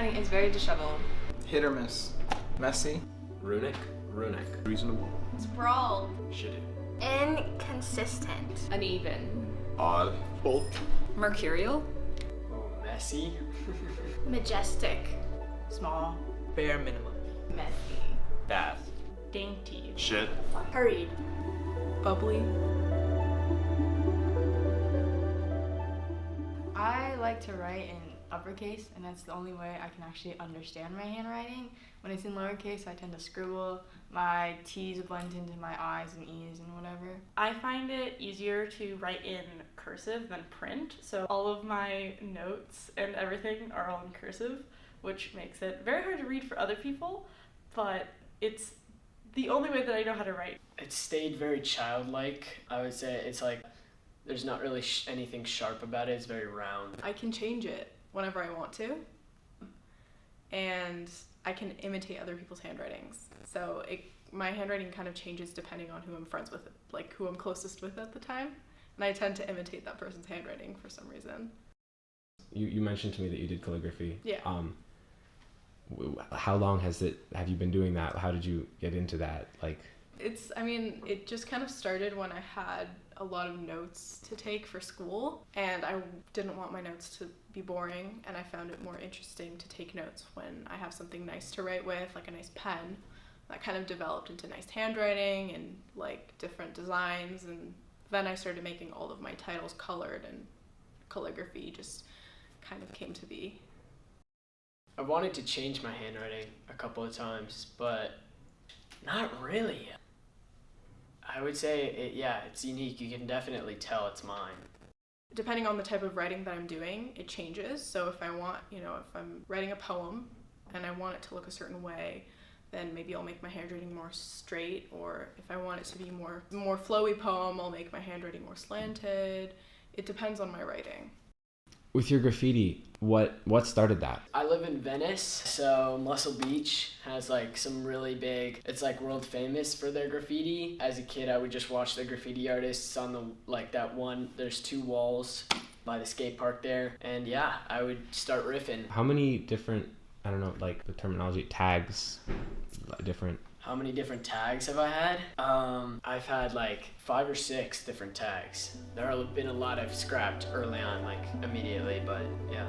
handwriting is very disheveled. Hit or miss. Messy. Runic. Reasonable. Sprawled. Shitty. Inconsistent. Uneven. Odd. Both. Mercurial. Oh, messy. Majestic. Small. Bare minimum. Messy. Fast. Dainty. Shit. Hurried. Bubbly. I like to write in uppercase, and that's the only way I can actually understand my handwriting. When it's in lowercase, I tend to scribble. My T's blend into my I's and E's and whatever. I find it easier to write in cursive than print, so all of my notes and everything are all in cursive, which makes it very hard to read for other people, but it's the only way that I know how to write. It stayed very childlike. I would say it's like there's not really anything sharp about it. It's very round. I can change it whenever I want to, and I can imitate other people's handwritings. So my handwriting kind of changes depending on who I'm friends with, like who I'm closest with at the time, and I tend to imitate that person's handwriting for some reason. You mentioned to me that you did calligraphy. Yeah. How long have you been doing that? How did you get into that? It just kind of started when I had a lot of notes to take for school, and I didn't want my notes to be boring, and I found it more interesting to take notes when I have something nice to write with, like a nice pen. That kind of developed into nice handwriting and like different designs, and then I started making all of my titles colored, and calligraphy just kind of came to be. I wanted to change my handwriting a couple of times, but not really. I would say, it's unique. You can definitely tell it's mine. Depending on the type of writing that I'm doing, it changes. So if I want, if I'm writing a poem and I want it to look a certain way, then maybe I'll make my handwriting more straight, or if I want it to be more flowy poem, I'll make my handwriting more slanted. It depends on my writing. With your graffiti, what started that? I live in Venice, so Muscle Beach has like some really big, it's like world famous for their graffiti. As a kid, I would just watch the graffiti artists on there's 2 walls by the skate park there, and I would start riffing. How many different, I don't know, like the terminology, tags, different? How many different tags have I had? I've had like 5 or 6 different tags. There have been a lot I've scrapped early on, like immediately, but yeah.